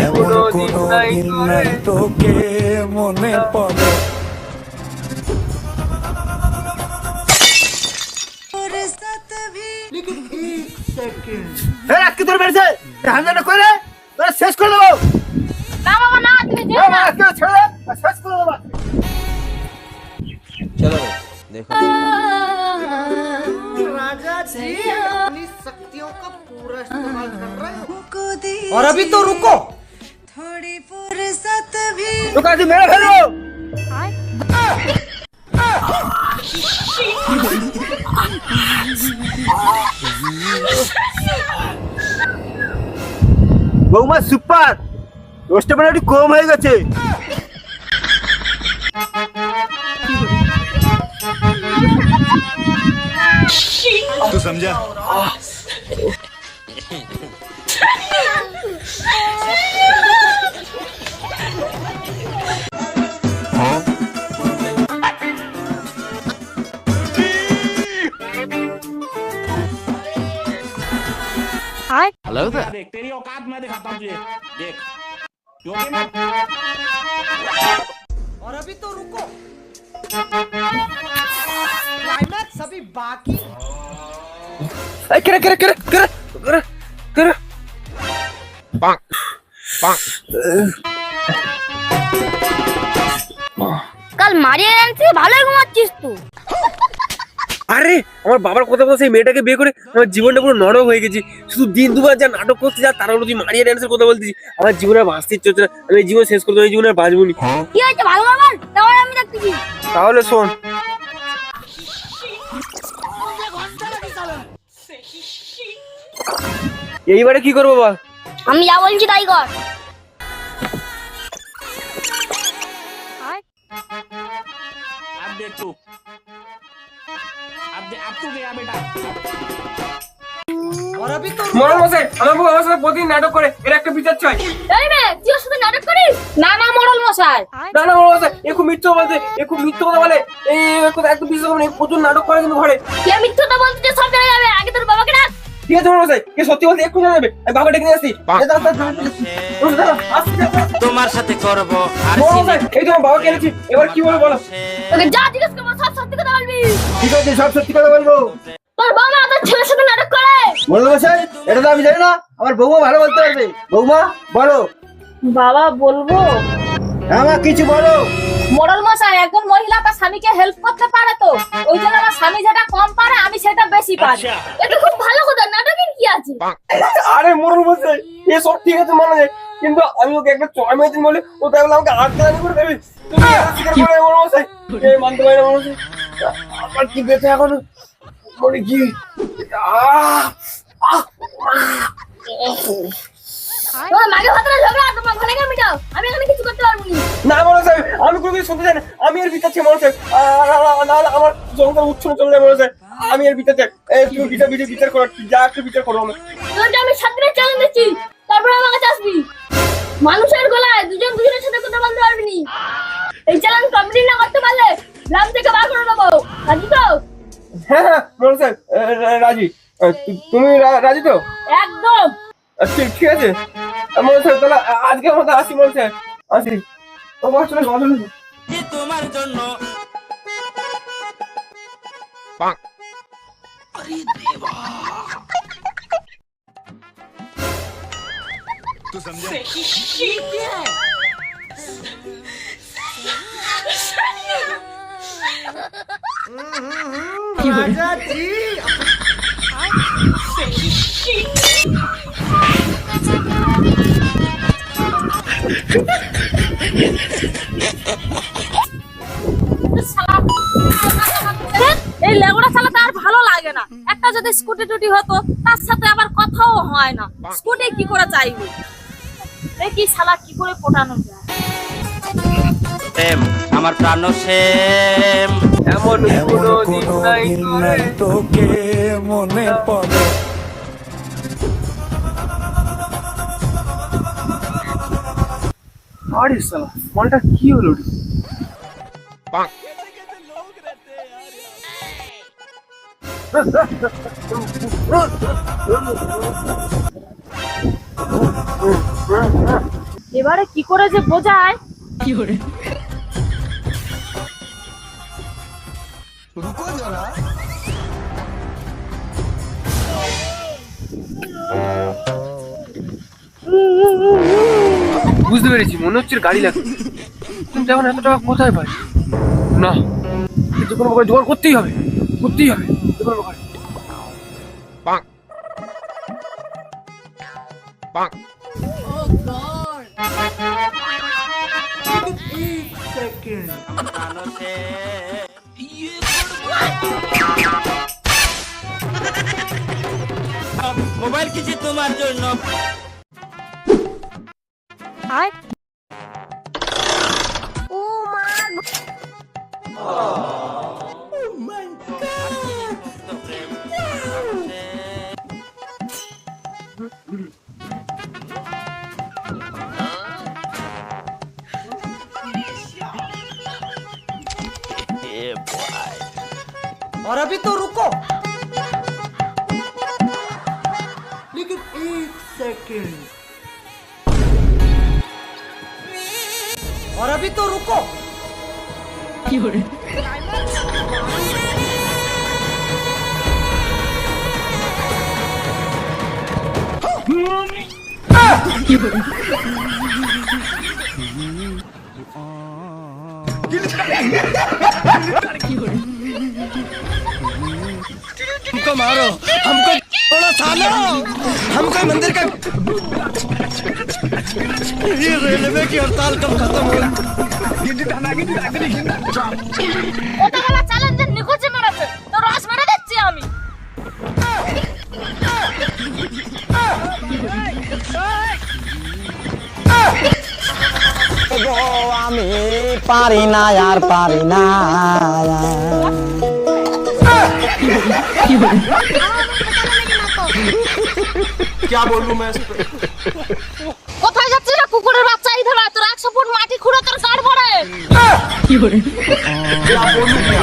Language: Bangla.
এমন কোনো দিন নাই তোকে মনে পড়ে। আজকে তোর বেড়েছে হান্ডা করে তোরা শেষ করে দেবো। না বাবা না, তুমি যেও না। আজকে ছেড়ে শেষ করে দেবো। चलो देखो राजा जी अपनी शक्तियों का पूरा इस्तेमाल कर रहे हो। और अभी तो रुको, थोड़ी फुर्सत भी रुका जी मेरा फेरो। বৌমা সুপার, রোস্টে মানে একটু কম হয়ে গেছে। तू समझा? देख तेरी औकात मैं दिखाता हूँ तुझे, देख क्योंकि मैं और अभी तो रुको, क्लाइमैक्स अभी बाकी। करे करे करे करे करे करे কাল মারিয়ে আনছি, ভালোই ঘুমাচ্ছিস তুই। আরে আমার বাবার কথা বলছে এই মেয়েটাকে বিয়ে করে আমার জীবনটা পুরো নরক হয়ে গেছি। শুধু দিন দুবার যা নাটক করতে যা তারা তুই মারিয়া ড্যান্সের কথা বলছিস। আমার জীবনে বাঁচতে ইচ্ছে হচ্ছে না, আমি এই জীবন শেষ করে দেবো, এই জীবনে আর বাঁচবো না। কি হয়েছে ভালো আমার, তাহলে আমি দেখতেছি। তাহলে শোন, এইবারে কি করবো বল? আমি যা বলছি তাই কর। अब देख तू, अब तू गया बेटा। और अभी तो মরণ বসে আমার বউ আমার সাথে প্রতিদিন নাটক করে, এর একটা বিচার চাই। এই মেয়ে, তুই ওর সাথে নাটক করিস? না না মোড়ল মশাই। না না মরণ বসে এ খুব মিথ্যা বলছে, এ খুব মিথ্যা কথা বলে, এই কথা একটু বিশ্বাস করবেন, প্রচুর নাটক করে কিন্তু ঘরে। কে মিথ্যাটা বলতে যে সব জানা যাবে, আগে তোর বাবাকে ডাক। ঠিক আছে মরণ বসে, কে সত্যি বলতে একটু জানাবে, আমি বাবা ডেকে নিয়ে আসছি। তোমার সাথে করব আর মরণ বসে এই তোমার বাবাকে এনেছি, এবার কি বলবো বলো? তোকে যা জিজ্ঞেস করবো সব সত্যি কথা বলবি। ঠিক আছে সব সত্যি কথা বলবো। তোর বাবা তোর ছেলের সাথে নাটক করে। মরণ বসে এটা তো আমি জানি না, আমার বৌমা ভালো বলতে পারবে। বৌমা বলো। বাবা বলবো, আমার কিছু বলো। মোড়ল মশাই একজন মহিলা তার স্বামীকে হেল্প করতে পারে, তো ওই জন্য আমার স্বামী যেটা কম পারে আমি সেটা বেশি পারি। এটা খুব ভালো কথা, নাটকের কি আছে? আরে মরণ বসে এ সব ঠিক আছে মানে যায়, কিন্তু আমি ওকে একটা চড় মেয়েছি বলে ও তাই বলে আমাকে আটকানি করে দেবে। তুমি এটা স্বীকার করে মরণ বসে এই মানতে পারি না মরণ বসে। আমার কি বেঁচে এখন মনে কি তোমার মাকে ভাতরা ঝগড়া, তোমার ঘরে গিয়ে মিটাও, আমি এখানে কিছু করতে পারবো না। না মনে সাহেব, আমি কোনো কিছু শুনতে চাই না, আমি এর বিচার চাই মনে সাহেব। নাহলে আমার জঙ্গল উচ্ছন্ন চলে যায় মনে সাহেব, আমি এর বিচার চাই। এই তুমি বিচার করো, যা একটু বিচার করো। তোকে আমি 7 দিনের চ্যালেঞ্জ দিচ্ছি, তারপরে আমার কাছে আসবি। মানুষের গলায় দুজন দুজনের সাথে কথা বলতে পারবি না। এই চ্যালেঞ্জ কমপ্লিট না করতে পারলে গ্রাম থেকে বার করে দেবো। রাজি তো? হ্যাঁ হ্যাঁ মনে সাহেব রাজি। তুমি রাজি তো? একদম। ঠিক আছে মনে সাহেব, তাহলে আজকের মতো আসি মনে সাহেব, আসি। ও চলে তোমার জন্য तू समझा? राजा जी এই লেগুড়া চালাতে আর ভালো লাগে না। একটা যদি স্কুটি টুটি হতো তার সাথে আবার কথাও হয় না। স্কুটি কি করে চাইবো, দেখি শালা কি করে পটানো যায়। প্রেম আমার প্রাণ সেম, এমন কোনো দিন নাই তোকে মনে পড়ে। আরে শালা মনটা কি হলো রে? এবারে কি করে যে বোঝায়। বুঝতে পেরেছি, মনে হচ্ছে এর গাড়ি লাগবে, কিন্তু এখন এত টাকা কোথায় পাই? না, যে কোনো প্রকার জোগাড় করতেই হবে, করতেই হবে যে কোনো প্রকার। মোবাইল কিনছি তোমার জন্য। আয় और अभी तो रुको, लेकिन एक सेकंड, और अभी तो रुको। हमको मारो, हमको थोड़ा थालो, हमको मंदिर का ये रेलवे की हड़ताल कब खत्म हो? ওটা চ্যালেঞ্জের নিখোঁজে মেরেছে, তো রস মেরে দিচ্ছি আমি। আমি পারি না আর পারি না। क्या बोलूं मैं इस पे? কোথায় যাচ্ছিস রে কুকুরের বাচ্চা? এই ধরা তোর 100 ফুট মাটি খুঁড়ে তোর গাড় ভরে। क्या बोलूं क्या?